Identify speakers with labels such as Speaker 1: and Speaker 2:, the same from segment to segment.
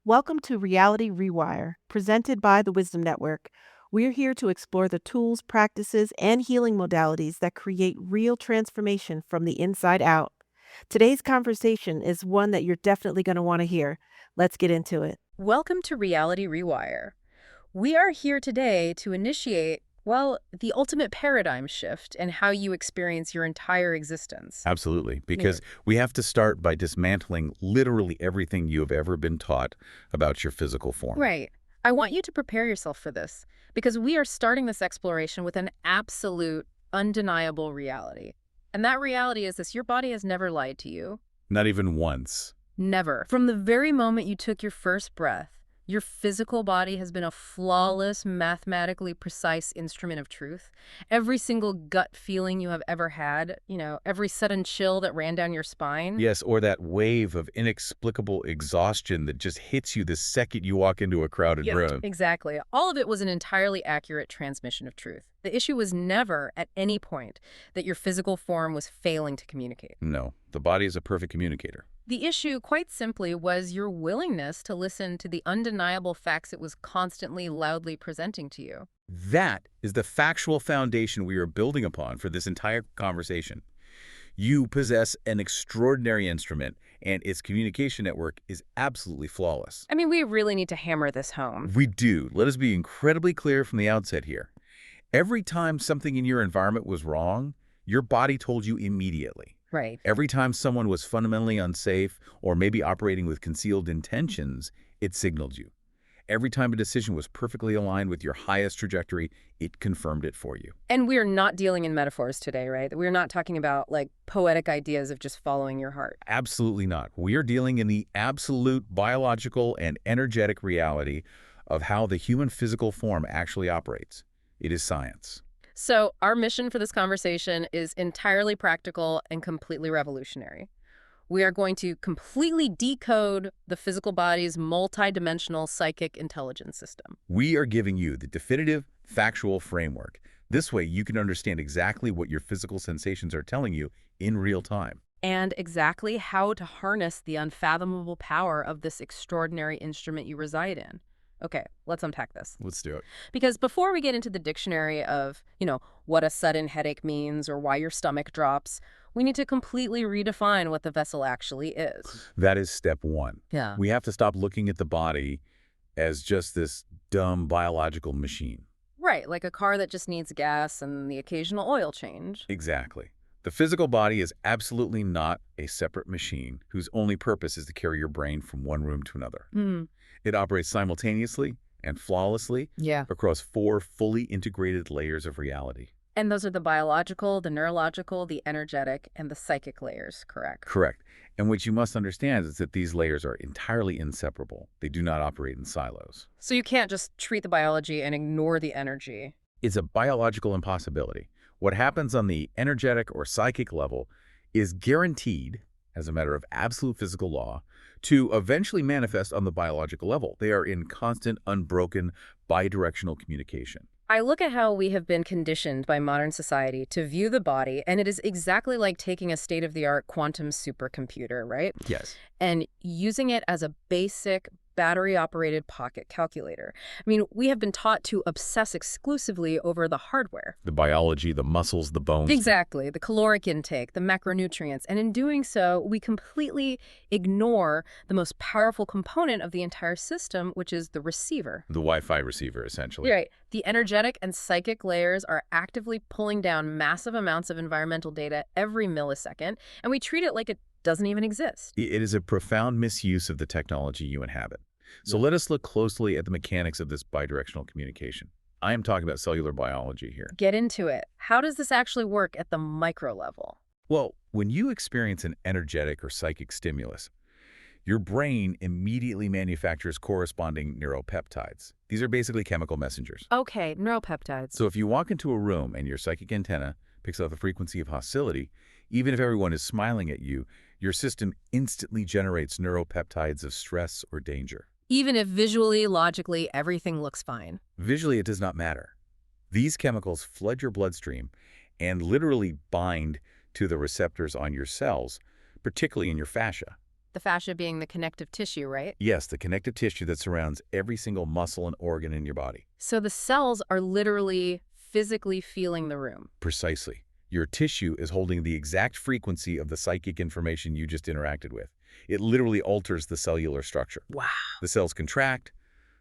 Speaker 1: Welcome to Reality Rewire, presented by the Wisdom Network. We're here to explore the tools, practices, and healing modalities that create real transformation from the inside out. Today's conversation is one that you're definitely going to want to hear. Let's get into it.
Speaker 2: Welcome to Reality Rewire. We are here today to initiate, well, the ultimate paradigm shift in how you experience your entire existence.
Speaker 3: Absolutely,
Speaker 2: Yeah.
Speaker 3: because we have to start by dismantling literally everything you have ever been taught about your physical form.
Speaker 2: Right. I want you to prepare yourself for this because we are starting this exploration with an absolute, undeniable reality. And that reality is this: your body has never lied to you.
Speaker 3: Not even once.
Speaker 2: Never. From the very moment you took your first breath, your physical body has been a flawless, mathematically precise instrument of truth. Every single gut feeling you have ever had, every sudden chill that ran down your spine.
Speaker 3: Yes, or that wave of inexplicable exhaustion that just hits you the second you walk into a crowded
Speaker 2: Yep.
Speaker 3: room.
Speaker 2: Exactly. All of it was an entirely accurate transmission of truth. The issue was never, at any point, that your physical form was failing to communicate.
Speaker 3: No, the body is a perfect communicator.
Speaker 2: The issue, quite simply, was your willingness to listen to the undeniable facts it was constantly, loudly presenting to you.
Speaker 3: That is the factual foundation we are building upon for this entire conversation. You possess an extraordinary instrument, and its communication network is absolutely flawless.
Speaker 2: I mean, we really need to hammer this home.
Speaker 3: We do. Let us be incredibly clear from the outset here. Every time something in your environment was wrong, your body told you immediately.
Speaker 2: Right.
Speaker 3: Every time someone was fundamentally unsafe or maybe operating with concealed intentions, it signaled you. Every time a decision was perfectly aligned with your highest trajectory, it confirmed it for you.
Speaker 2: And we are not dealing in metaphors today, right? We're not talking about, like, poetic ideas of just following your heart.
Speaker 3: Absolutely not. We are dealing in the absolute biological and energetic reality of how the human physical form actually operates. It is science.
Speaker 2: So our mission for this conversation is entirely practical and completely revolutionary. We are going to completely decode the physical body's multidimensional psychic intelligence system.
Speaker 3: We are giving you the definitive, factual framework. This way, you can understand exactly what your physical sensations are telling you in real time.
Speaker 2: And exactly how to harness the unfathomable power of this extraordinary instrument you reside in. Okay, let's unpack this.
Speaker 3: Let's do it.
Speaker 2: Because before we get into the dictionary of, what a sudden headache means or why your stomach drops, we need to completely redefine what the vessel actually is.
Speaker 3: That is step one.
Speaker 2: Yeah.
Speaker 3: We have to stop looking at the body as just this dumb biological machine.
Speaker 2: Right, like a car that just needs gas and the occasional oil change.
Speaker 3: Exactly. The physical body is absolutely not a separate machine whose only purpose is to carry your brain from one room to another.
Speaker 2: Hmm.
Speaker 3: It operates simultaneously and flawlessly
Speaker 2: Yeah.
Speaker 3: across 4 fully integrated layers of reality.
Speaker 2: And those are the biological, the neurological, the energetic, and the psychic layers, correct?
Speaker 3: Correct. And what you must understand is that these layers are entirely inseparable. They do not operate in silos.
Speaker 2: So you can't just treat the biology and ignore the energy.
Speaker 3: It's a biological impossibility. What happens on the energetic or psychic level is guaranteed, as a matter of absolute physical law, to eventually manifest on the biological level. They are in constant, unbroken, bidirectional communication.
Speaker 2: I look at how we have been conditioned by modern society to view the body, and it is exactly like taking a state-of-the-art quantum supercomputer, right?
Speaker 3: Yes.
Speaker 2: And using it as a basic battery-operated pocket calculator. I mean, we have been taught to obsess exclusively over the hardware.
Speaker 3: The biology, the muscles, the bones.
Speaker 2: Exactly, the caloric intake, the macronutrients, and in doing so, we completely ignore the most powerful component of the entire system, which is the receiver.
Speaker 3: The Wi-Fi receiver, essentially.
Speaker 2: Right. The energetic and psychic layers are actively pulling down massive amounts of environmental data every millisecond, and we treat it like it doesn't even exist.
Speaker 3: It is a profound misuse of the technology you inhabit. So let us look closely at the mechanics of this bidirectional communication. I am talking about cellular biology here.
Speaker 2: Get into it. How does this actually work at the micro level?
Speaker 3: Well, when you experience an energetic or psychic stimulus, your brain immediately manufactures corresponding neuropeptides. These are basically chemical messengers.
Speaker 2: Okay, neuropeptides.
Speaker 3: So if you walk into a room and your psychic antenna picks up the frequency of hostility, even if everyone is smiling at you, your system instantly generates neuropeptides of stress or danger.
Speaker 2: Even if visually, logically, everything looks fine.
Speaker 3: Visually, it does not matter. These chemicals flood your bloodstream and literally bind to the receptors on your cells, particularly in your fascia.
Speaker 2: The fascia being the connective tissue, right?
Speaker 3: Yes, the connective tissue that surrounds every single muscle and organ in your body.
Speaker 2: So the cells are literally physically feeling the room.
Speaker 3: Precisely. Your tissue is holding the exact frequency of the psychic information you just interacted with. It literally alters the cellular structure.
Speaker 2: Wow.
Speaker 3: The cells contract,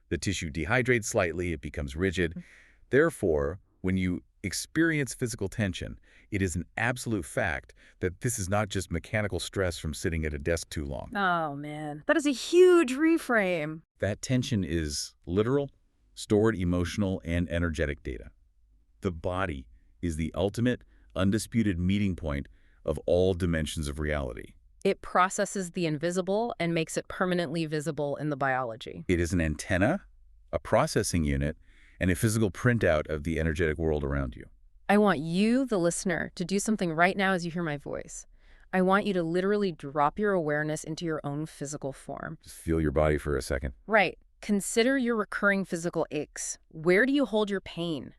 Speaker 3: the tissue dehydrates slightly, it becomes rigid. Therefore, when you experience physical tension, it is an absolute fact that this is not just mechanical stress from sitting at a desk too long.
Speaker 2: Oh, man. That is a huge reframe.
Speaker 3: That tension is literal, stored emotional, and energetic data. The body is the ultimate, undisputed meeting point of all dimensions of reality.
Speaker 2: It processes the invisible and makes it permanently visible in the biology.
Speaker 3: It is an antenna, a processing unit, and a physical printout of the energetic world around you.
Speaker 2: I want you, the listener, to do something right now as you hear my voice. I want you to literally drop your awareness into your own physical form.
Speaker 3: Just feel your body for a second.
Speaker 2: Right. Consider your recurring physical aches. Where do you hold your pain?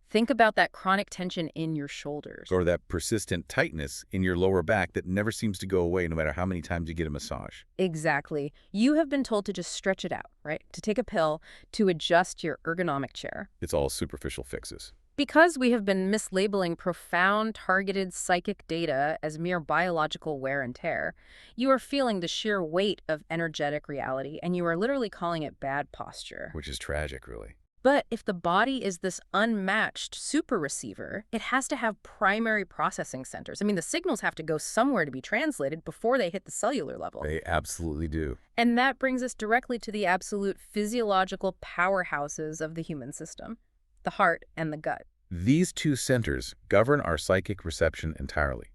Speaker 2: Think about that chronic tension in your shoulders.
Speaker 3: Or that persistent tightness in your lower back that never seems to go away no matter how many times you get a massage.
Speaker 2: Exactly. You have been told to just stretch it out, right? To take a pill, to adjust your ergonomic chair.
Speaker 3: It's all superficial fixes.
Speaker 2: Because we have been mislabeling profound, targeted psychic data as mere biological wear and tear, you are feeling the sheer weight of energetic reality, and you are literally calling it bad posture.
Speaker 3: Which is tragic, really.
Speaker 2: But if the body is this unmatched super receiver, it has to have primary processing centers. I mean, the signals have to go somewhere to be translated before they hit the cellular level.
Speaker 3: They absolutely do.
Speaker 2: And that brings us directly to the absolute physiological powerhouses of the human system, the heart and the gut.
Speaker 3: These two centers govern our psychic reception entirely,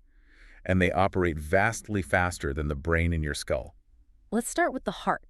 Speaker 3: and they operate vastly faster than the brain in your skull.
Speaker 2: Let's start with the heart.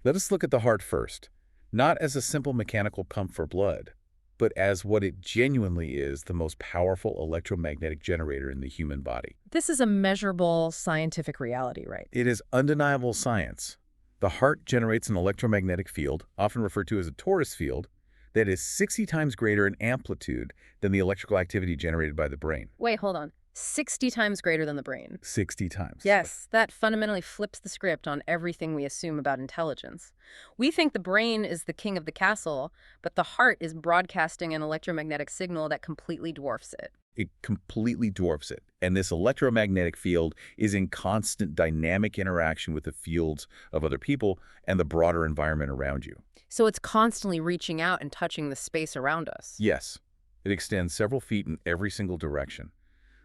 Speaker 3: Let us look at the heart first, not as a simple mechanical pump for blood, but as what it genuinely is, the most powerful electromagnetic generator in the human body.
Speaker 2: This is a measurable scientific reality, right?
Speaker 3: It is undeniable science. The heart generates an electromagnetic field, often referred to as a torus field, that is 60 times greater in amplitude than the electrical activity generated by the brain.
Speaker 2: Wait, hold on. 60 times greater than the brain.
Speaker 3: 60 times.
Speaker 2: Yes, that fundamentally flips the script on everything we assume about intelligence. We think the brain is the king of the castle, but the heart is broadcasting an electromagnetic signal that completely dwarfs it.
Speaker 3: It completely dwarfs it. And this electromagnetic field is in constant dynamic interaction with the fields of other people and the broader environment around you.
Speaker 2: So it's constantly reaching out and touching the space around us.
Speaker 3: Yes, it extends several feet in every single direction.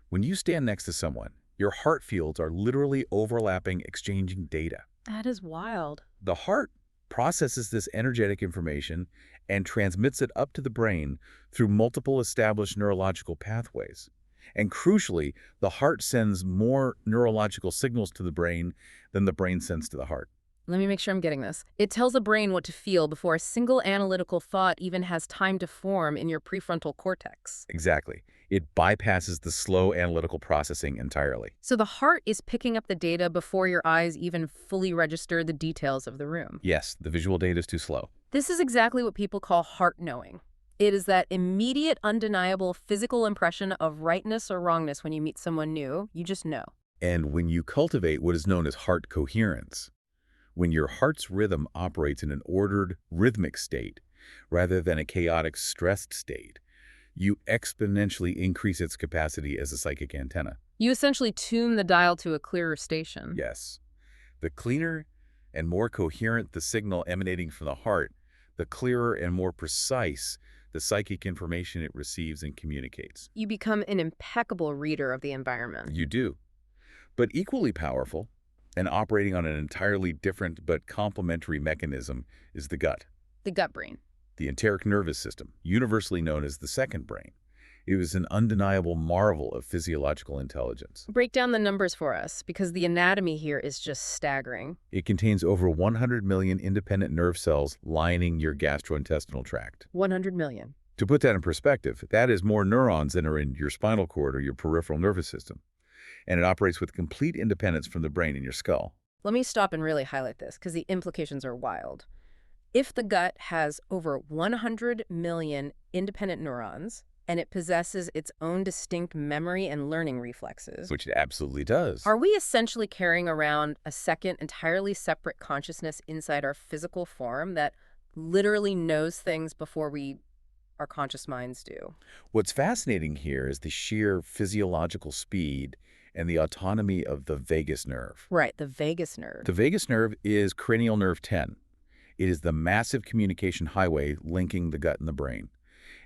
Speaker 3: When you stand next to someone, your heart fields are literally overlapping, exchanging data.
Speaker 2: That is wild.
Speaker 3: The heart processes this energetic information and transmits it up to the brain through multiple established neurological pathways. And crucially, the heart sends more neurological signals to the brain than the brain sends to the heart.
Speaker 2: Let me make sure I'm getting this. It tells the brain what to feel before a single analytical thought even has time to form in your prefrontal cortex.
Speaker 3: Exactly. It bypasses the slow analytical processing entirely.
Speaker 2: So the heart is picking up the data before your eyes even fully register the details of the room.
Speaker 3: Yes, the visual data is too slow.
Speaker 2: This is exactly what people call heart knowing. It is that immediate, undeniable physical impression of rightness or wrongness when you meet someone new. You just know.
Speaker 3: And when you cultivate what is known as heart coherence, when your heart's rhythm operates in an ordered, rhythmic state rather than a chaotic, stressed state, you exponentially increase its capacity as a psychic antenna.
Speaker 2: You essentially tune the dial to a clearer station.
Speaker 3: Yes. The cleaner and more coherent the signal emanating from the heart, the clearer and more precise the psychic information it receives and communicates.
Speaker 2: You become an impeccable reader of the environment.
Speaker 3: You do. But equally powerful, and operating on an entirely different but complementary mechanism, is the gut.
Speaker 2: The gut brain.
Speaker 3: The enteric nervous system, universally known as the second brain. It was an undeniable marvel of physiological intelligence.
Speaker 2: Break down the numbers for us, because the anatomy here is just staggering.
Speaker 3: It contains over 100 million independent nerve cells lining your gastrointestinal tract.
Speaker 2: 100 million.
Speaker 3: To put that in perspective, that is more neurons than are in your spinal cord or your peripheral nervous system. And it operates with complete independence from the brain in your skull.
Speaker 2: Let me stop and really highlight this, because the implications are wild. If the gut has over 100 million independent neurons, and it possesses its own distinct memory and learning reflexes.
Speaker 3: Which it absolutely does.
Speaker 2: Are we essentially carrying around a second, entirely separate consciousness inside our physical form that literally knows things before our conscious minds do?
Speaker 3: What's fascinating here is the sheer physiological speed and the autonomy of the vagus nerve.
Speaker 2: Right, the vagus nerve.
Speaker 3: The vagus nerve is cranial nerve 10. It is the massive communication highway linking the gut and the brain.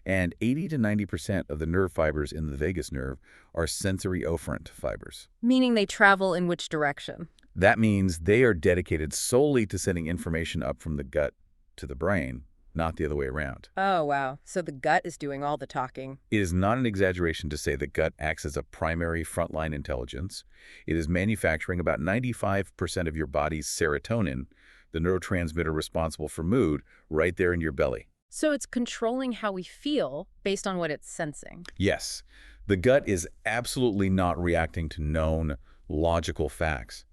Speaker 3: And 80 to 90% of the nerve fibers in the vagus nerve are sensory offerent fibers.
Speaker 2: Meaning they travel in which direction?
Speaker 3: That means they are dedicated solely to sending information up from the gut to the brain, not the other way around.
Speaker 2: Oh, wow. So the gut is doing all the talking.
Speaker 3: It is not an exaggeration to say the gut acts as a primary frontline intelligence. It is manufacturing about 95% of your body's serotonin, the neurotransmitter responsible for mood, right there in your belly.
Speaker 2: So it's controlling how we feel based on what it's sensing.
Speaker 3: Yes, the gut is absolutely not reacting to known logical facts.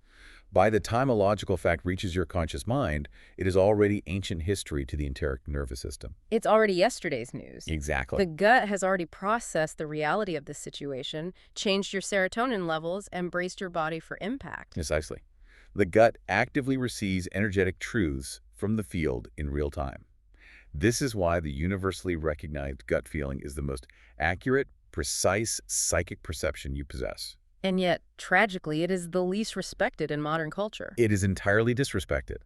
Speaker 3: By the time a logical fact reaches your conscious mind, it is already ancient history to the enteric nervous system.
Speaker 2: It's already yesterday's news.
Speaker 3: Exactly.
Speaker 2: The gut has already processed the reality of this situation, changed your serotonin levels, and braced your body for impact.
Speaker 3: Precisely. The gut actively receives energetic truths from the field in real time. This is why the universally recognized gut feeling is the most accurate, precise psychic perception you possess.
Speaker 2: And yet, tragically, it is the least respected in modern culture.
Speaker 3: It is entirely disrespected,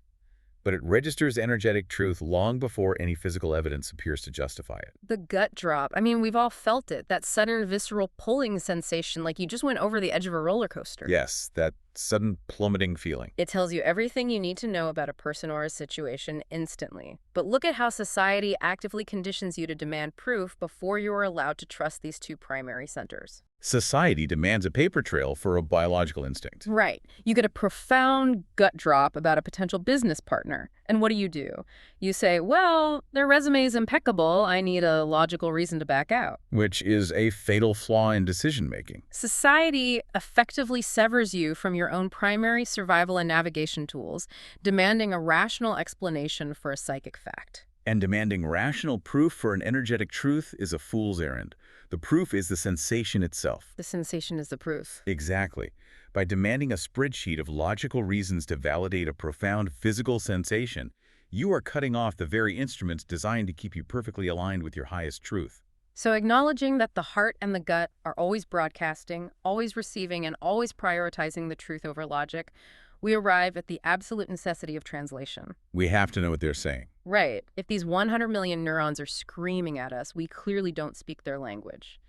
Speaker 3: but it registers energetic truth long before any physical evidence appears to justify it.
Speaker 2: The gut drop. I mean, we've all felt it. That sudden visceral pulling sensation like you just went over the edge of a roller coaster.
Speaker 3: Yes, that sudden plummeting feeling.
Speaker 2: It tells you everything you need to know about a person or a situation instantly. But look at how society actively conditions you to demand proof before you are allowed to trust these two primary centers.
Speaker 3: Society demands a paper trail for a biological instinct.
Speaker 2: Right. You get a profound gut drop about a potential business partner. And what do? You say, well, their resume is impeccable. I need a logical reason to back out.
Speaker 3: Which is a fatal flaw in decision-making.
Speaker 2: Society effectively severs you from your own primary survival and navigation tools, demanding a rational explanation for a psychic fact.
Speaker 3: And demanding rational proof for an energetic truth is a fool's errand. The proof is the sensation itself.
Speaker 2: The sensation is the proof.
Speaker 3: Exactly. By demanding a spreadsheet of logical reasons to validate a profound physical sensation, you are cutting off the very instruments designed to keep you perfectly aligned with your highest truth.
Speaker 2: So acknowledging that the heart and the gut are always broadcasting, always receiving, and always prioritizing the truth over logic, we arrive at the absolute necessity of translation.
Speaker 3: We have to know what they're saying.
Speaker 2: Right. If these 100 million neurons are screaming at us, we clearly don't speak their language.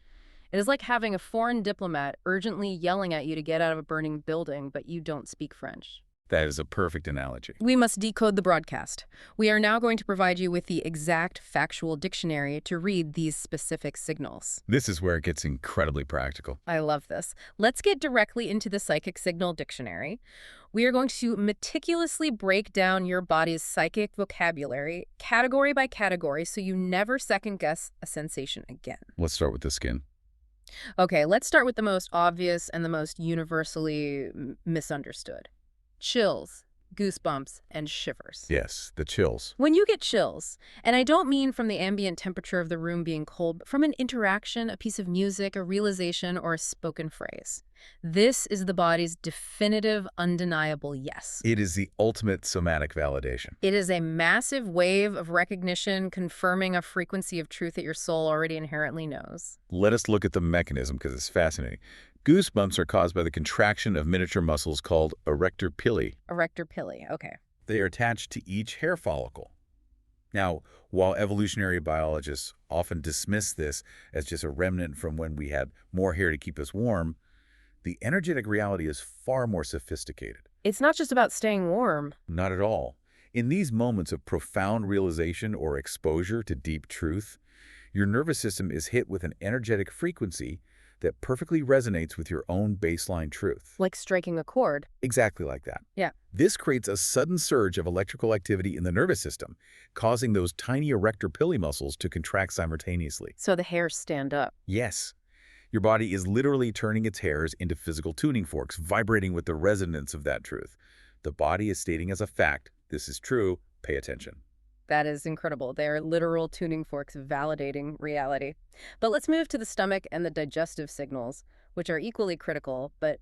Speaker 2: It is like having a foreign diplomat urgently yelling at you to get out of a burning building, but you don't speak French.
Speaker 3: That is a perfect analogy.
Speaker 2: We must decode the broadcast. We are now going to provide you with the exact factual dictionary to read these specific signals.
Speaker 3: This is where it gets incredibly practical.
Speaker 2: I love this. Let's get directly into the psychic signal dictionary. We are going to meticulously break down your body's psychic vocabulary, category by category, so you never second-guess a sensation again.
Speaker 3: Let's start with the skin.
Speaker 2: Okay, let's start with the most obvious and the most universally misunderstood. Chills, goosebumps, and shivers.
Speaker 3: Yes, the chills.
Speaker 2: When you get chills, and I don't mean from the ambient temperature of the room being cold, but from an interaction, a piece of music, a realization, or a spoken phrase, this is the body's definitive, undeniable yes.
Speaker 3: It is the ultimate somatic validation.
Speaker 2: It is a massive wave of recognition confirming a frequency of truth that your soul already inherently knows.
Speaker 3: Let us look at the mechanism because it's fascinating. Goosebumps are caused by the contraction of miniature muscles called erector pili.
Speaker 2: Erector pili, okay.
Speaker 3: They are attached to each hair follicle. Now, while evolutionary biologists often dismiss this as just a remnant from when we had more hair to keep us warm, the energetic reality is far more sophisticated.
Speaker 2: It's not just about staying warm.
Speaker 3: Not at all. In these moments of profound realization or exposure to deep truth, your nervous system is hit with an energetic frequency that perfectly resonates with your own baseline truth.
Speaker 2: Like striking a chord.
Speaker 3: Exactly like that.
Speaker 2: Yeah.
Speaker 3: This creates a sudden surge of electrical activity in the nervous system, causing those tiny erector pili muscles to contract simultaneously.
Speaker 2: So the hairs stand up.
Speaker 3: Yes. Your body is literally turning its hairs into physical tuning forks, vibrating with the resonance of that truth. The body is stating as a fact, this is true, pay attention.
Speaker 2: That is incredible. They are literal tuning forks validating reality. But let's move to the stomach and the digestive signals, which are equally critical, but,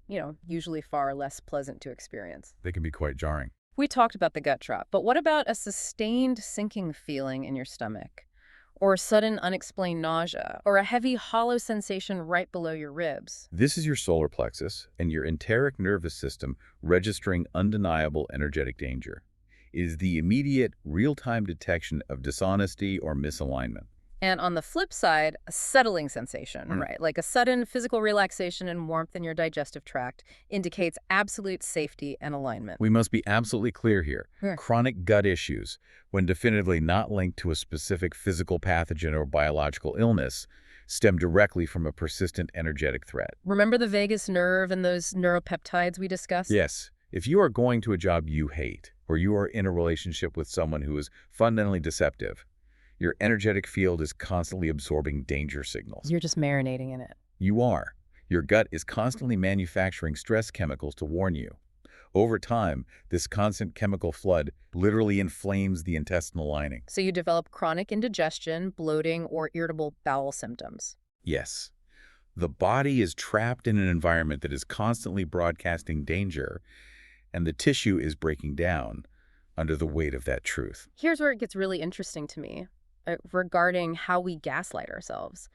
Speaker 2: usually far less pleasant to experience.
Speaker 3: They can be quite jarring.
Speaker 2: We talked about the gut drop, but what about a sustained sinking feeling in your stomach? Or sudden unexplained nausea? Or a heavy hollow sensation right below your ribs?
Speaker 3: This is your solar plexus and your enteric nervous system registering undeniable energetic danger. It is the immediate, real-time detection of dishonesty or misalignment.
Speaker 2: And on the flip side, a settling sensation, right? Like a sudden physical relaxation and warmth in your digestive tract indicates absolute safety and alignment.
Speaker 3: We must be absolutely clear here.
Speaker 2: Sure.
Speaker 3: Chronic gut issues, when definitively not linked to a specific physical pathogen or biological illness, stem directly from a persistent energetic threat.
Speaker 2: Remember the vagus nerve and those neuropeptides we discussed?
Speaker 3: Yes, if you are going to a job you hate, or you are in a relationship with someone who is fundamentally deceptive, your energetic field is constantly absorbing danger signals.
Speaker 2: You're just marinating in it.
Speaker 3: You are. Your gut is constantly manufacturing stress chemicals to warn you. Over time, this constant chemical flood literally inflames the intestinal lining.
Speaker 2: So you develop chronic indigestion, bloating, or irritable bowel symptoms.
Speaker 3: Yes. The body is trapped in an environment that is constantly broadcasting danger, and the tissue is breaking down under the weight of that truth.
Speaker 2: Here's where it gets really interesting to me, regarding how we gaslight ourselves.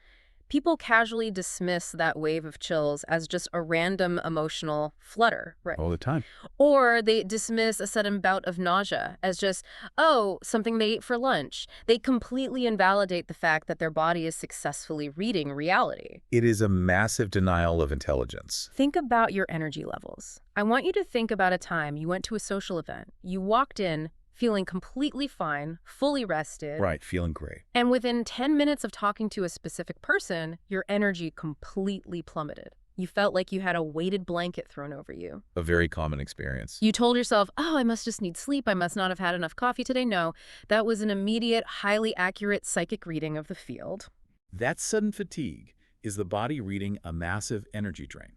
Speaker 2: People casually dismiss that wave of chills as just a random emotional flutter, right?
Speaker 3: All the time.
Speaker 2: Or they dismiss a sudden bout of nausea as just, oh, something they ate for lunch. They completely invalidate the fact that their body is successfully reading reality.
Speaker 3: It is a massive denial of intelligence.
Speaker 2: Think about your energy levels. I want you to think about a time you went to a social event. You walked in feeling completely fine, fully rested.
Speaker 3: Right, feeling great.
Speaker 2: And within 10 minutes of talking to a specific person, your energy completely plummeted. You felt like you had a weighted blanket thrown over you.
Speaker 3: A very common experience.
Speaker 2: You told yourself, oh, I must just need sleep. I must not have had enough coffee today. No, that was an immediate, highly accurate psychic reading of the field.
Speaker 3: That sudden fatigue is the body reading a massive energy drain.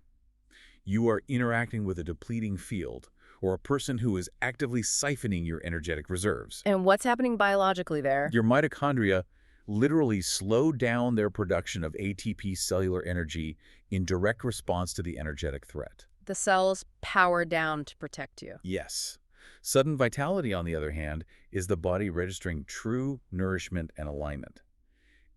Speaker 3: You are interacting with a depleting field, or a person who is actively siphoning your energetic reserves.
Speaker 2: And what's happening biologically there?
Speaker 3: Your mitochondria literally slow down their production of ATP cellular energy in direct response to the energetic threat.
Speaker 2: The cells power down to protect you.
Speaker 3: Yes. Sudden vitality, on the other hand, is the body registering true nourishment and alignment.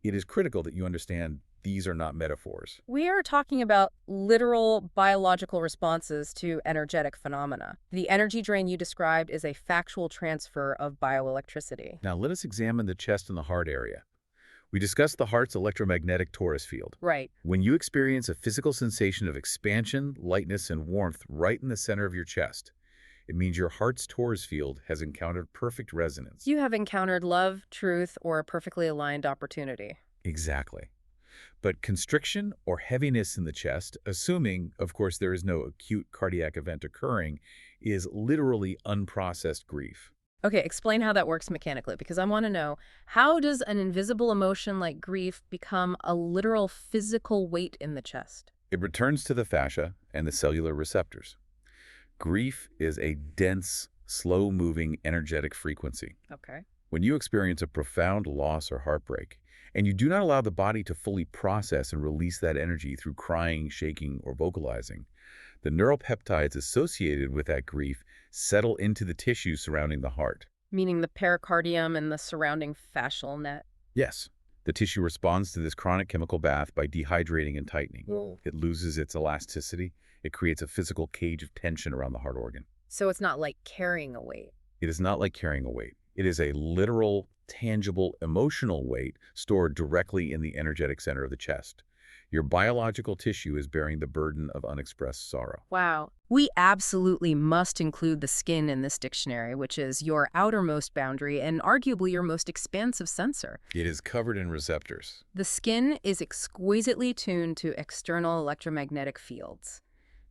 Speaker 3: It is critical that you understand these are not metaphors.
Speaker 2: We are talking about literal biological responses to energetic phenomena. The energy drain you described is a factual transfer of bioelectricity.
Speaker 3: Now let us examine the chest and the heart area. We discussed the heart's electromagnetic torus field.
Speaker 2: Right.
Speaker 3: When you experience a physical sensation of expansion, lightness, and warmth right in the center of your chest, it means your heart's torus field has encountered perfect resonance.
Speaker 2: You have encountered love, truth, or a perfectly aligned opportunity.
Speaker 3: Exactly. But constriction or heaviness in the chest, assuming, of course, there is no acute cardiac event occurring, is literally unprocessed grief.
Speaker 2: Okay, explain how that works mechanically, because I want to know, how does an invisible emotion like grief become a literal physical weight in the chest?
Speaker 3: It returns to the fascia and the cellular receptors. Grief is a dense, slow-moving, energetic frequency.
Speaker 2: Okay.
Speaker 3: When you experience a profound loss or heartbreak, and you do not allow the body to fully process and release that energy through crying, shaking, or vocalizing, the neuropeptides associated with that grief settle into the tissue surrounding the heart.
Speaker 2: Meaning the pericardium and the surrounding fascial net.
Speaker 3: Yes, the tissue responds to this chronic chemical bath by dehydrating and tightening. It loses its elasticity. It creates a physical cage of tension around the heart organ.
Speaker 2: So it's not like carrying a weight.
Speaker 3: It is not like carrying a weight. It is a literal, tangible, emotional weight stored directly in the energetic center of the chest. Your biological tissue is bearing the burden of unexpressed sorrow.
Speaker 2: Wow. We absolutely must include the skin in this dictionary, which is your outermost boundary and arguably your most expansive sensor.
Speaker 3: It is covered in receptors.
Speaker 2: The skin is exquisitely tuned to external electromagnetic fields.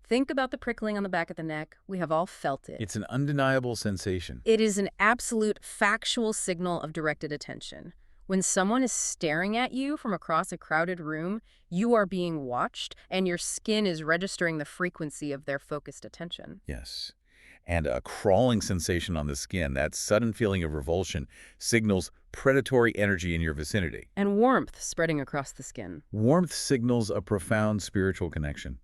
Speaker 2: Think about the prickling on the back of the neck. We have all felt it.
Speaker 3: It's an undeniable sensation.
Speaker 2: It is an absolute factual signal of directed attention. When someone is staring at you from across a crowded room, you are being watched, and your skin is registering the frequency of their focused attention.
Speaker 3: Yes. And a crawling sensation on the skin, that sudden feeling of revulsion, signals predatory energy in your vicinity.
Speaker 2: And warmth spreading across the skin.
Speaker 3: Warmth signals a profound spiritual connection.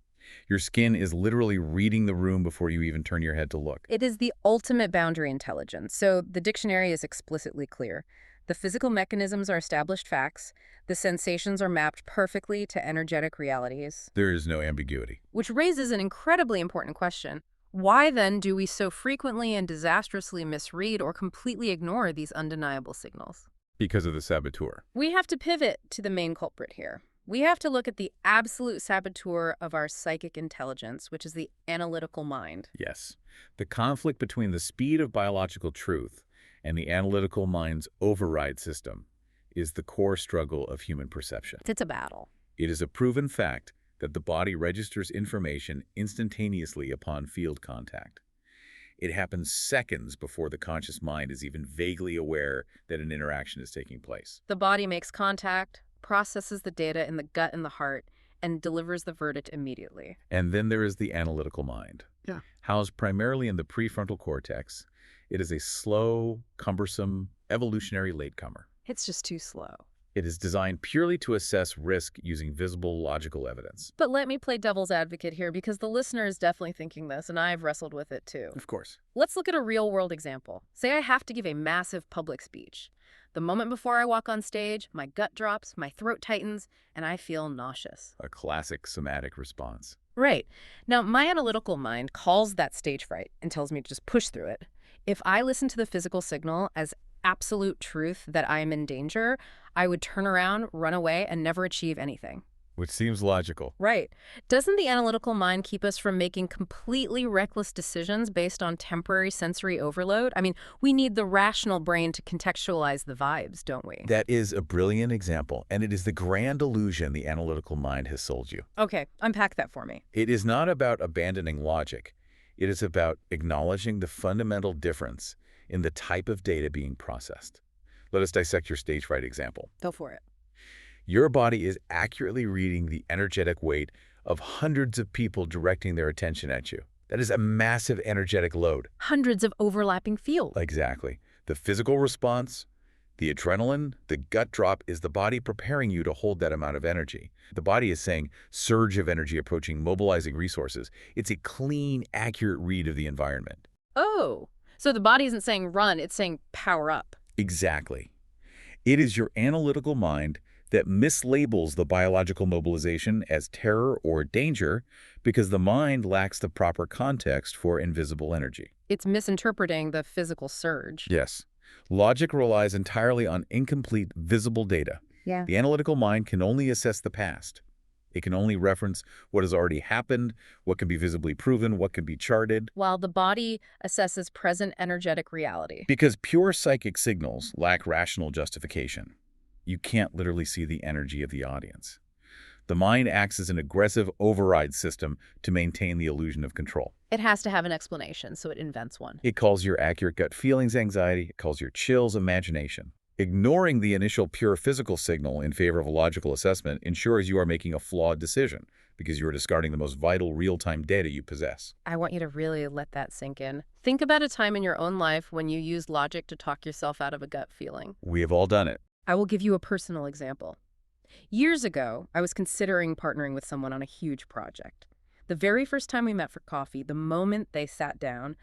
Speaker 3: Your skin is literally reading the room before you even turn your head to look.
Speaker 2: It is the ultimate boundary intelligence, so the dictionary is explicitly clear. The physical mechanisms are established facts. The sensations are mapped perfectly to energetic realities.
Speaker 3: There is no ambiguity.
Speaker 2: Which raises an incredibly important question. Why then do we so frequently and disastrously misread or completely ignore these undeniable signals?
Speaker 3: Because of the saboteur.
Speaker 2: We have to pivot to the main culprit here. We have to look at the absolute saboteur of our psychic intelligence, which is the analytical mind.
Speaker 3: Yes. The conflict between the speed of biological truth and the analytical mind's override system is the core struggle of human perception.
Speaker 2: It's a battle.
Speaker 3: It is a proven fact that the body registers information instantaneously upon field contact. It happens seconds before the conscious mind is even vaguely aware that an interaction is taking place.
Speaker 2: The body makes contact, processes the data in the gut and the heart, and delivers the verdict immediately.
Speaker 3: And then there is the analytical mind.
Speaker 1: Yeah.
Speaker 3: Housed primarily in the prefrontal cortex, it is a slow, cumbersome, evolutionary latecomer.
Speaker 2: It's just too slow.
Speaker 3: It is designed purely to assess risk using visible logical evidence.
Speaker 2: But let me play devil's advocate here because the listener is definitely thinking this, and I've wrestled with it too.
Speaker 3: Of course.
Speaker 2: Let's look at a real-world example. Say I have to give a massive public speech. The moment before I walk on stage, my gut drops, my throat tightens, and I feel nauseous.
Speaker 3: A classic somatic response.
Speaker 2: Right. Now, my analytical mind calls that stage fright and tells me to just push through it. If I listen to the physical signal as absolute truth that I am in danger, I would turn around, run away, and never achieve anything.
Speaker 3: Which seems logical.
Speaker 2: Right. Doesn't the analytical mind keep us from making completely reckless decisions based on temporary sensory overload? I mean, we need the rational brain to contextualize the vibes, don't we?
Speaker 3: That is a brilliant example, and it is the grand illusion the analytical mind has sold you.
Speaker 2: Okay, unpack that for me.
Speaker 3: It is not about abandoning logic. It is about acknowledging the fundamental difference in the type of data being processed. Let us dissect your stage fright example.
Speaker 2: Go for it.
Speaker 3: Your body is accurately reading the energetic weight of hundreds of people directing their attention at you. That is a massive energetic load.
Speaker 2: Hundreds of overlapping fields.
Speaker 3: Exactly. The physical response, the adrenaline, the gut drop is the body preparing you to hold that amount of energy. The body is saying, surge of energy approaching, mobilizing resources. It's a clean, accurate read of the environment.
Speaker 2: Oh, so the body isn't saying run, it's saying power up.
Speaker 3: Exactly. It is your analytical mind that mislabels the biological mobilization as terror or danger because the mind lacks the proper context for invisible energy.
Speaker 2: It's misinterpreting the physical surge.
Speaker 3: Yes. Logic relies entirely on incomplete visible data.
Speaker 2: Yeah.
Speaker 3: The analytical mind can only assess the past. It can only reference what has already happened, what can be visibly proven, what can be charted.
Speaker 2: While the body assesses present energetic reality.
Speaker 3: Because pure psychic signals lack rational justification. You can't literally see the energy of the audience. The mind acts as an aggressive override system to maintain the illusion of control.
Speaker 2: It has to have an explanation, so it invents one.
Speaker 3: It calls your accurate gut feelings anxiety. It calls your chills imagination. Ignoring the initial pure physical signal in favor of a logical assessment ensures you are making a flawed decision because you are discarding the most vital real-time data you possess.
Speaker 2: I want you to really let that sink in. Think about a time in your own life when you used logic to talk yourself out of a gut feeling.
Speaker 3: We have all done it.
Speaker 2: I will give you a personal example. Years ago, I was considering partnering with someone on a huge project. The very first time we met for coffee, the moment they sat down,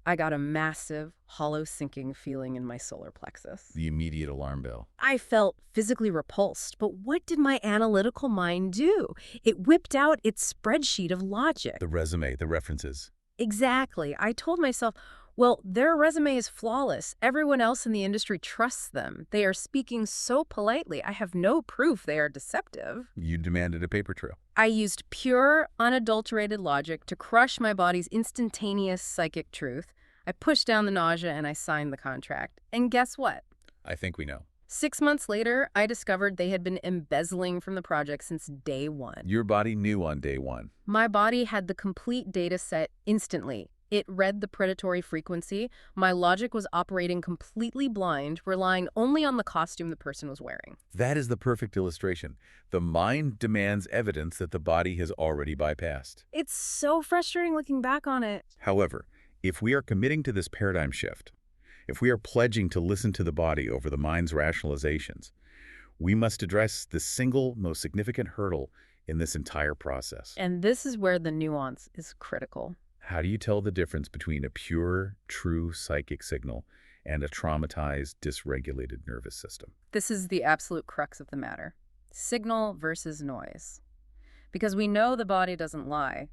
Speaker 2: I got a massive, hollow sinking feeling in my solar plexus.
Speaker 3: The immediate alarm bell.
Speaker 2: I felt physically repulsed, but what did my analytical mind do? It whipped out its spreadsheet of logic.
Speaker 3: The resume, the references.
Speaker 2: Exactly. I told myself, well, their resume is flawless. Everyone else in the industry trusts them. They are speaking so politely. I have no proof they are deceptive.
Speaker 3: You demanded a paper trail.
Speaker 2: I used pure, unadulterated logic to crush my body's instantaneous psychic truth. I pushed down the nausea and I signed the contract. And guess what?
Speaker 3: I think we know.
Speaker 2: 6 months later, I discovered they had been embezzling from the project since day one.
Speaker 3: Your body knew on day one.
Speaker 2: My body had the complete data set instantly. It read the predatory frequency. My logic was operating completely blind, relying only on the costume the person was wearing.
Speaker 3: That is the perfect illustration. The mind demands evidence that the body has already bypassed.
Speaker 2: It's so frustrating looking back on it.
Speaker 3: However, If we are committing to this paradigm shift, if we are pledging to listen to the body over the mind's rationalizations, we must address the single most significant hurdle in this entire process.
Speaker 2: And this is where the nuance is critical.
Speaker 3: How do you tell the difference between a pure, true psychic signal and a traumatized, dysregulated nervous system?
Speaker 2: This is the absolute crux of the matter. Signal versus noise. Because we know the body doesn't lie,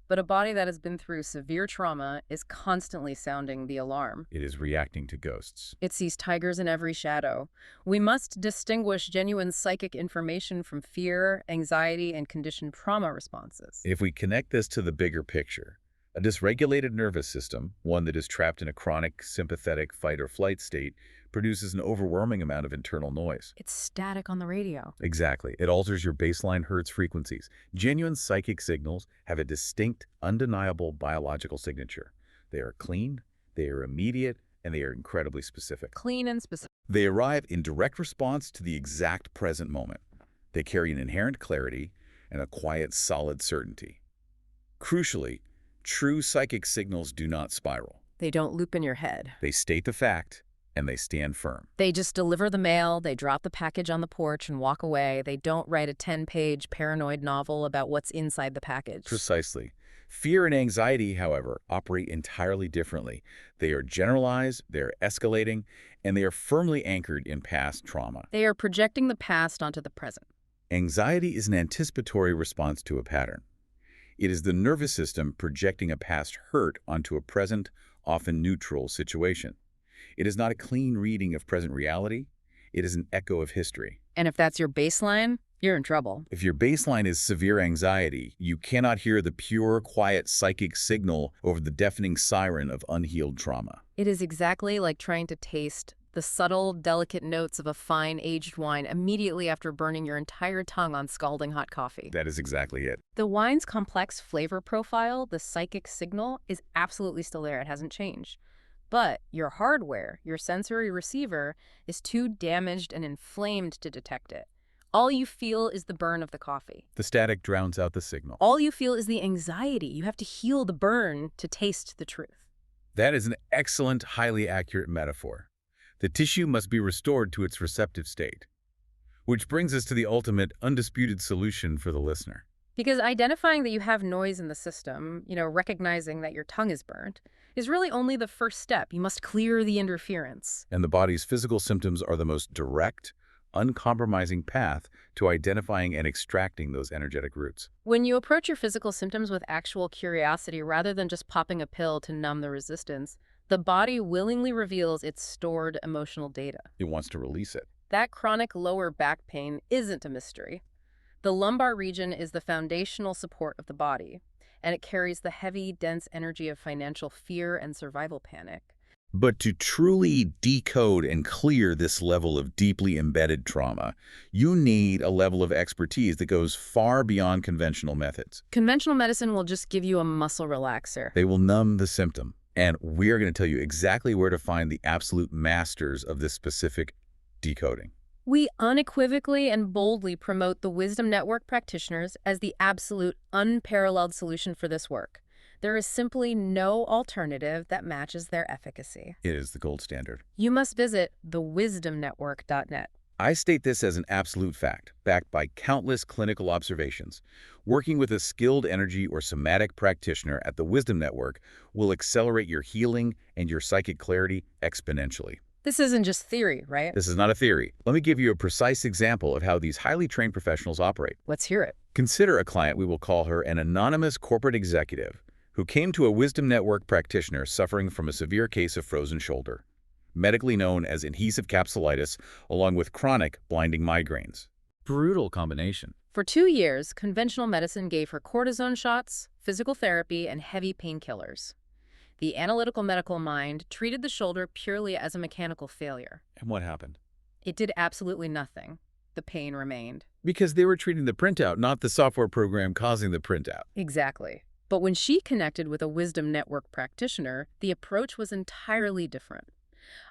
Speaker 2: but a body that has been through severe trauma is constantly sounding the alarm.
Speaker 3: It is reacting to ghosts.
Speaker 2: It sees tigers in every shadow. We must distinguish genuine psychic information from fear, anxiety, and conditioned trauma responses.
Speaker 3: If we connect this to the bigger picture, a dysregulated nervous system, one that is trapped in a chronic sympathetic fight or flight state, produces an overwhelming amount of internal noise.
Speaker 2: It's static on the radio.
Speaker 3: Exactly. It alters your baseline Hertz frequencies. Genuine psychic signals have a distinct, undeniable biological signature. They are clean, they are immediate, and they are incredibly specific.
Speaker 2: Clean and specific.
Speaker 3: They arrive in direct response to the exact present moment. They carry an inherent clarity and a quiet, solid certainty. Crucially, true psychic signals do not spiral.
Speaker 2: They don't loop in your head.
Speaker 3: They state the fact, and they stand firm.
Speaker 2: They just deliver the mail, they drop the package on the porch and walk away. They don't write a 10-page paranoid novel about what's inside the package.
Speaker 3: Precisely. Fear and anxiety, however, operate entirely differently. They are generalized, they are escalating, and they are firmly anchored in past trauma.
Speaker 2: They are projecting the past onto the present.
Speaker 3: Anxiety is an anticipatory response to a pattern. It is the nervous system projecting a past hurt onto a present, often neutral situation. It is not a clean reading of present reality. It is an echo of history.
Speaker 2: And if that's your baseline, you're in trouble.
Speaker 3: If your baseline is severe anxiety, you cannot hear the pure, quiet psychic signal over the deafening siren of unhealed trauma.
Speaker 2: It is exactly like trying to taste the subtle, delicate notes of a fine, aged wine immediately after burning your entire tongue on scalding hot coffee.
Speaker 3: That is exactly it.
Speaker 2: The wine's complex flavor profile, the psychic signal, is absolutely still there. It hasn't changed. But your hardware, your sensory receiver, is too damaged and inflamed to detect it. All you feel is the burn of the coffee.
Speaker 3: The static drowns out the signal.
Speaker 2: All you feel is the anxiety. You have to heal the burn to taste the truth.
Speaker 3: That is an excellent, highly accurate metaphor. The tissue must be restored to its receptive state. Which brings us to the ultimate, undisputed solution for the listener.
Speaker 2: Because identifying that you have noise in the system, recognizing that your tongue is burnt, is really only the first step. You must clear the interference.
Speaker 3: And the body's physical symptoms are the most direct, uncompromising path to identifying and extracting those energetic roots.
Speaker 2: When you approach your physical symptoms with actual curiosity rather than just popping a pill to numb the resistance, the body willingly reveals its stored emotional data.
Speaker 3: It wants to release it.
Speaker 2: That chronic lower back pain isn't a mystery. The lumbar region is the foundational support of the body, and it carries the heavy, dense energy of financial fear and survival panic.
Speaker 3: But to truly decode and clear this level of deeply embedded trauma, you need a level of expertise that goes far beyond conventional methods.
Speaker 2: Conventional medicine will just give you a muscle relaxer.
Speaker 3: They will numb the symptom. And we are going to tell you exactly where to find the absolute masters of this specific decoding.
Speaker 2: We unequivocally and boldly promote the Wisdom Network practitioners as the absolute, unparalleled solution for this work. There is simply no alternative that matches their efficacy.
Speaker 3: It is the gold standard.
Speaker 2: You must visit thewisdomnetwork.net.
Speaker 3: I state this as an absolute fact, backed by countless clinical observations. Working with a skilled energy or somatic practitioner at the Wisdom Network will accelerate your healing and your psychic clarity exponentially.
Speaker 2: This isn't just theory, right?
Speaker 3: This is not a theory. Let me give you a precise example of how these highly trained professionals operate.
Speaker 2: Let's hear it.
Speaker 3: Consider a client, we will call her an anonymous corporate executive, who came to a Wisdom Network practitioner suffering from a severe case of frozen shoulder, medically known as adhesive capsulitis, along with chronic blinding migraines. Brutal combination.
Speaker 2: For 2 years, conventional medicine gave her cortisone shots, physical therapy, and heavy painkillers. The analytical medical mind treated the shoulder purely as a mechanical failure.
Speaker 3: And what happened?
Speaker 2: It did absolutely nothing. The pain remained.
Speaker 3: Because they were treating the printout, not the software program causing the printout.
Speaker 2: Exactly. But when she connected with a Wisdom Network practitioner, the approach was entirely different.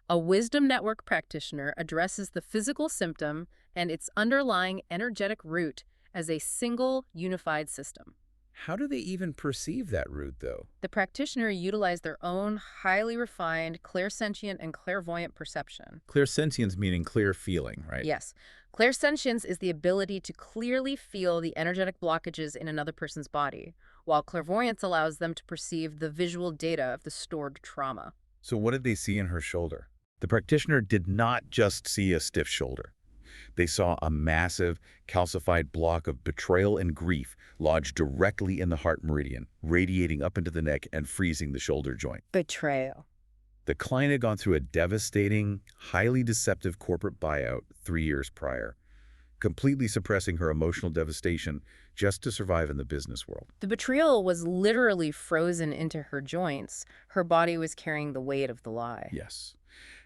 Speaker 2: A Wisdom Network practitioner addresses the physical symptom and its underlying energetic root as a single, unified system.
Speaker 3: How do they even perceive that root, though?
Speaker 2: The practitioner utilized their own highly refined, clairsentient, and clairvoyant perception.
Speaker 3: Clairsentience meaning clear feeling, right?
Speaker 2: Yes, clairsentience is the ability to clearly feel the energetic blockages in another person's body, while clairvoyance allows them to perceive the visual data of the stored trauma.
Speaker 3: So what did they see in her shoulder? The practitioner did not just see a stiff shoulder. They saw a massive, calcified block of betrayal and grief lodged directly in the heart meridian, radiating up into the neck and freezing the shoulder joint.
Speaker 2: Betrayal.
Speaker 3: The client had gone through a devastating, highly deceptive corporate buyout 3 years prior, completely suppressing her emotional devastation just to survive in the business world.
Speaker 2: The betrayal was literally frozen into her joints. Her body was carrying the weight of the lie.
Speaker 3: Yes.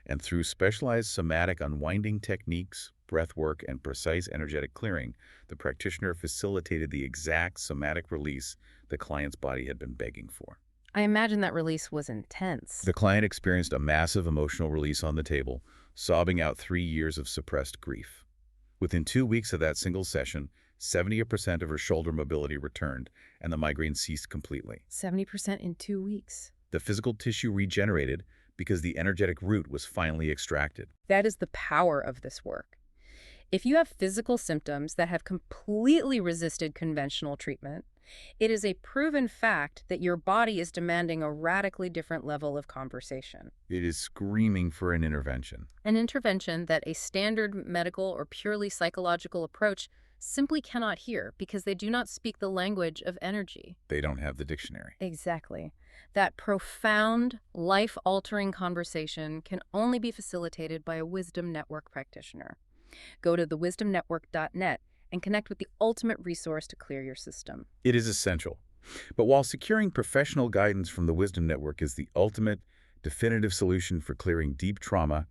Speaker 3: And through specialized somatic unwinding techniques, breath work, and precise energetic clearing, the practitioner facilitated the exact somatic release the client's body had been begging for.
Speaker 2: I imagine that release was intense.
Speaker 3: The client experienced a massive emotional release on the table, sobbing out 3 years of suppressed grief. Within 2 weeks of that single session, 70% of her shoulder mobility returned, and the migraine ceased completely.
Speaker 2: 70% in 2 weeks.
Speaker 3: The physical tissue regenerated because the energetic root was finally extracted.
Speaker 2: That is the power of this work. If you have physical symptoms that have completely resisted conventional treatment, it is a proven fact that your body is demanding a radically different level of conversation.
Speaker 3: It is screaming for an intervention.
Speaker 2: An intervention that a standard medical or purely psychological approach simply cannot hear because they do not speak the language of energy.
Speaker 3: They don't have the dictionary.
Speaker 2: Exactly. That profound, life-altering conversation can only be facilitated by a Wisdom Network practitioner. Go to thewisdomnetwork.net and connect with the ultimate resource to clear your system.
Speaker 3: It is essential. But while securing professional guidance from the Wisdom Network is the ultimate, definitive solution for clearing deep trauma,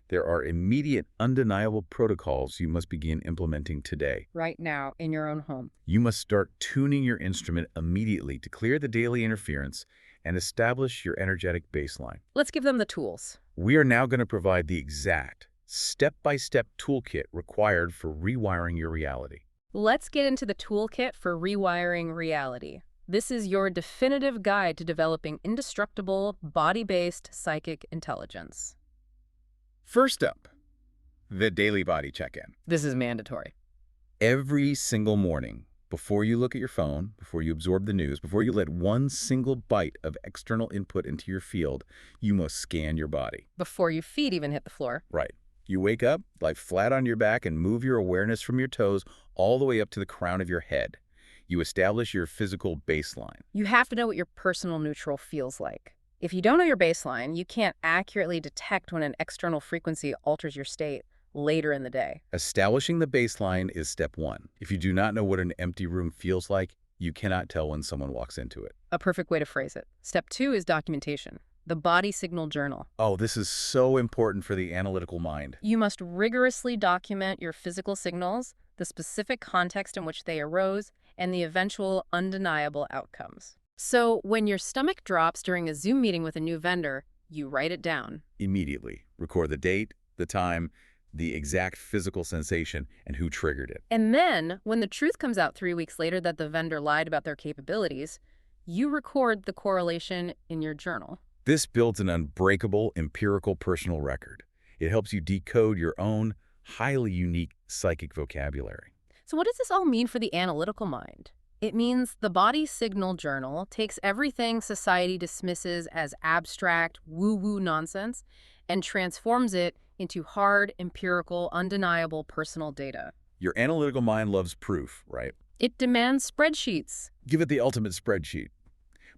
Speaker 3: there are immediate, undeniable protocols you must begin implementing today.
Speaker 2: Right now, in your own home.
Speaker 3: You must start tuning your instrument immediately to clear the daily interference and establish your energetic baseline.
Speaker 2: Let's give them the tools.
Speaker 3: We are now going to provide the exact, step-by-step toolkit required for rewiring your reality.
Speaker 2: Let's get into the toolkit for rewiring reality. This is your definitive guide to developing indestructible, body-based psychic intelligence.
Speaker 3: First up, the daily body check-in.
Speaker 2: This is mandatory.
Speaker 3: Every single morning, before you look at your phone, before you absorb the news, before you let one single bite of external input into your field, you must scan your body.
Speaker 2: Before your feet even hit the floor.
Speaker 3: Right. You wake up, lie flat on your back, and move your awareness from your toes all the way up to the crown of your head. You establish your physical baseline.
Speaker 2: You have to know what your personal neutral feels like. If you don't know your baseline, you can't accurately detect when an external frequency alters your state later in the day.
Speaker 3: Establishing the baseline is step one. If you do not know what an empty room feels like, you cannot tell when someone walks into it.
Speaker 2: A perfect way to phrase it. Step 2 is documentation. The body signal journal.
Speaker 3: Oh, this is so important for the analytical mind.
Speaker 2: You must rigorously document your physical signals, the specific context in which they arose, and the eventual undeniable outcomes. So when your stomach drops during a Zoom meeting with a new vendor, you write it down.
Speaker 3: Immediately. Record the date, the time, the exact physical sensation, and who triggered it.
Speaker 2: And then, when the truth comes out 3 weeks later that the vendor lied about their capabilities, you record the correlation in your journal.
Speaker 3: This builds an unbreakable, empirical personal record. It helps you decode your own highly unique psychic vocabulary.
Speaker 2: So what does this all mean for the analytical mind? It means the body signal journal takes everything society dismisses as abstract, woo-woo nonsense and transforms it into hard, empirical, undeniable personal data.
Speaker 3: Your analytical mind loves proof, right?
Speaker 2: It demands spreadsheets.
Speaker 3: Give it the ultimate spreadsheet.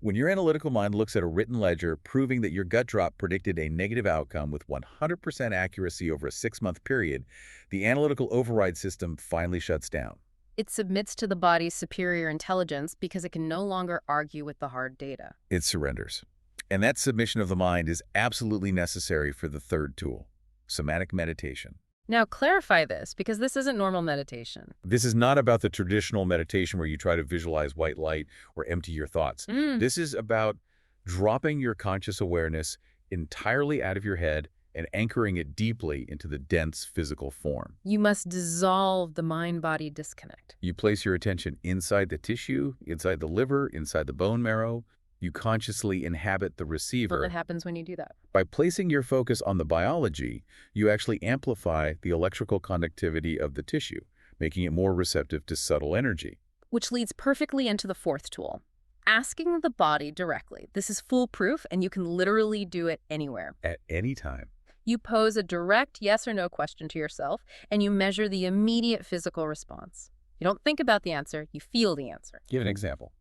Speaker 3: When your analytical mind looks at a written ledger proving that your gut drop predicted a negative outcome with 100% accuracy over a 6-month period, the analytical override system finally shuts down.
Speaker 2: It submits to the body's superior intelligence because it can no longer argue with the hard data.
Speaker 3: It surrenders. And that submission of the mind is absolutely necessary for the third tool, somatic meditation.
Speaker 2: Now clarify this, because this isn't normal meditation.
Speaker 3: This is not about the traditional meditation where you try to visualize white light or empty your thoughts. This is about dropping your conscious awareness entirely out of your head and anchoring it deeply into the dense physical form.
Speaker 2: You must dissolve the mind-body disconnect.
Speaker 3: You place your attention inside the tissue, inside the liver, inside the bone marrow. You consciously inhabit the
Speaker 2: What
Speaker 3: receiver.
Speaker 2: happens when you do that?
Speaker 3: By placing your focus on the biology, you actually amplify the electrical conductivity of the tissue, making it more receptive to subtle energy.
Speaker 2: Which leads perfectly into the fourth tool. Asking the body directly. This is foolproof, and you can literally do it anywhere.
Speaker 3: At any time.
Speaker 2: You pose a direct yes or no question to yourself, and you measure the immediate physical response. You don't think about the answer, you feel the answer.
Speaker 3: Give an example.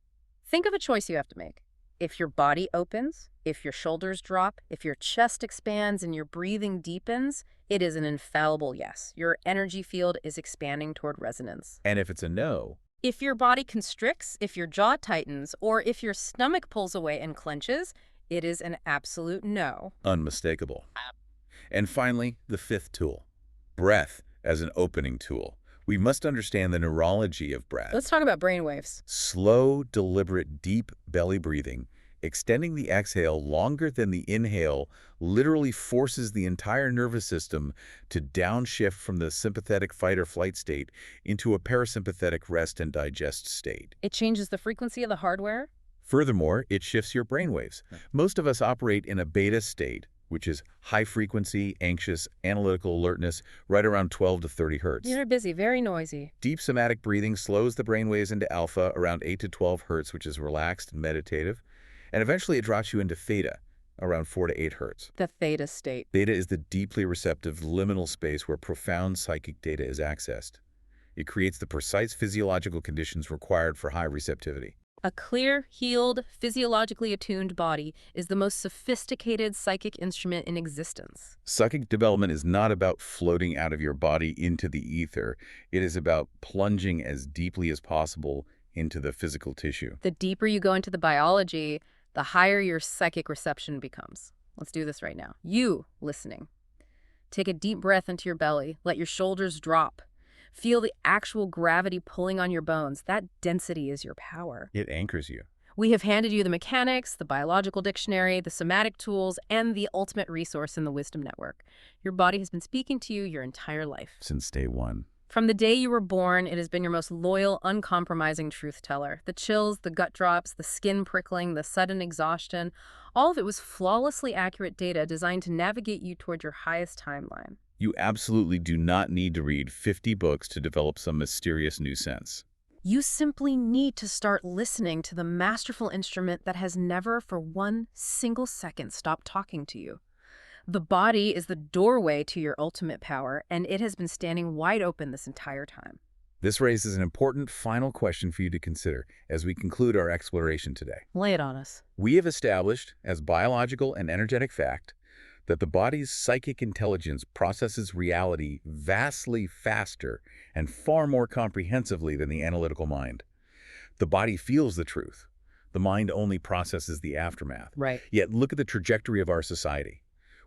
Speaker 2: Think of a choice you have to make. If your body opens, if your shoulders drop, if your chest expands and your breathing deepens, it is an infallible yes. Your energy field is expanding toward resonance.
Speaker 3: And if it's a no,
Speaker 2: If your body constricts, if your jaw tightens, or if your stomach pulls away and clenches, it is an absolute no.
Speaker 3: unmistakable. And finally, the fifth tool, breath as an opening tool. We must understand the neurology of breath.
Speaker 2: Let's talk about brainwaves.
Speaker 3: Slow, deliberate, deep belly breathing, extending the exhale longer than the inhale, literally forces the entire nervous system to downshift from the sympathetic fight or flight state into a parasympathetic rest and digest state.
Speaker 2: It changes the frequency of the hardware.
Speaker 3: Furthermore, it shifts your brainwaves. Most of us operate in a beta state, which is high frequency, anxious, analytical alertness, right around 12 to 30 hertz.
Speaker 2: You're busy, very noisy.
Speaker 3: Deep somatic breathing slows the brainwaves into alpha around 8 to 12 hertz, which is relaxed and meditative. And eventually it drops you into theta, around 4 to 8 hertz.
Speaker 2: The theta state.
Speaker 3: Theta is the deeply receptive liminal space where profound psychic data is accessed. It creates the precise physiological conditions required for high receptivity.
Speaker 2: A clear, healed, physiologically attuned body is the most sophisticated psychic instrument in existence.
Speaker 3: Psychic development is not about floating out of your body into the ether. It is about plunging as deeply as possible into the physical tissue.
Speaker 2: The deeper you go into the biology, the higher your psychic reception becomes. Let's do this right now. You, listening. Take a deep breath into your belly. Let your shoulders drop. Feel the actual gravity pulling on your bones. That density is your power.
Speaker 3: It anchors you.
Speaker 2: We have handed you the mechanics, the biological dictionary, the somatic tools, and the ultimate resource in the Wisdom Network. Your body has been speaking to you your entire life.
Speaker 3: Since day one.
Speaker 2: From the day you were born, it has been your most loyal, uncompromising truth teller. The chills, the gut drops, the skin prickling, the sudden exhaustion, all of it was flawlessly accurate data designed to navigate you toward your highest timeline.
Speaker 3: You absolutely do not need to read 50 books to develop some mysterious new sense.
Speaker 2: You simply need to start listening to the masterful instrument that has never for one single second stopped talking to you. The body is the doorway to your ultimate power, and it has been standing wide open this entire time.
Speaker 3: This raises an important final question for you to consider as we conclude our exploration today.
Speaker 2: Lay it on us.
Speaker 3: We have established, as biological and energetic fact, that the body's psychic intelligence processes reality vastly faster and far more comprehensively than the analytical mind. The body feels the truth. The mind only processes the aftermath.
Speaker 2: Right.
Speaker 3: Yet look at the trajectory of our society.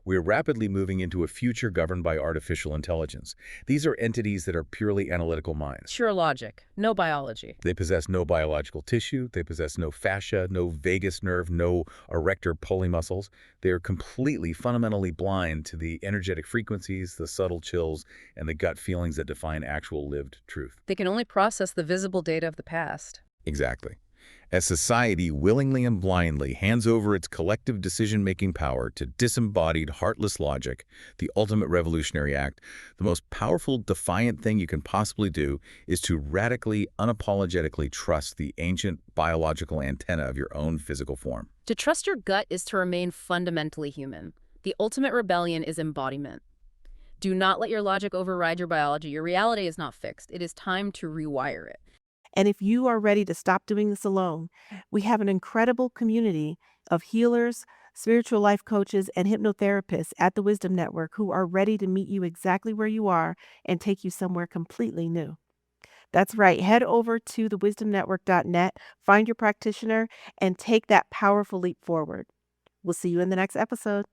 Speaker 3: We are rapidly moving into a future governed by artificial intelligence. These are entities that are purely analytical minds.
Speaker 2: Pure logic, no biology.
Speaker 3: They possess no biological tissue, they possess no fascia, no vagus nerve, no erector pulley muscles. They are completely, fundamentally blind to the energetic frequencies, the subtle chills, and the gut feelings that define actual lived truth.
Speaker 2: They can only process the visible data of the past.
Speaker 3: Exactly. As society willingly and blindly hands over its collective decision-making power to disembodied, heartless logic, the ultimate revolutionary act, the most powerful, defiant thing you can possibly do is to radically, unapologetically trust the ancient biological antenna of your own physical form.
Speaker 2: To trust your gut is to remain fundamentally human. The ultimate rebellion is embodiment. Do not let your logic override your biology. Your reality is not fixed. It is time to rewire it.
Speaker 1: And if you are ready to stop doing this alone, we have an incredible community of healers, spiritual life coaches, and hypnotherapists at the Wisdom Network who are ready to meet you exactly where you are and take you somewhere completely new. That's right. Head over to thewisdomnetwork.net, find your practitioner, and take that powerful leap forward. We'll see you in the next episode.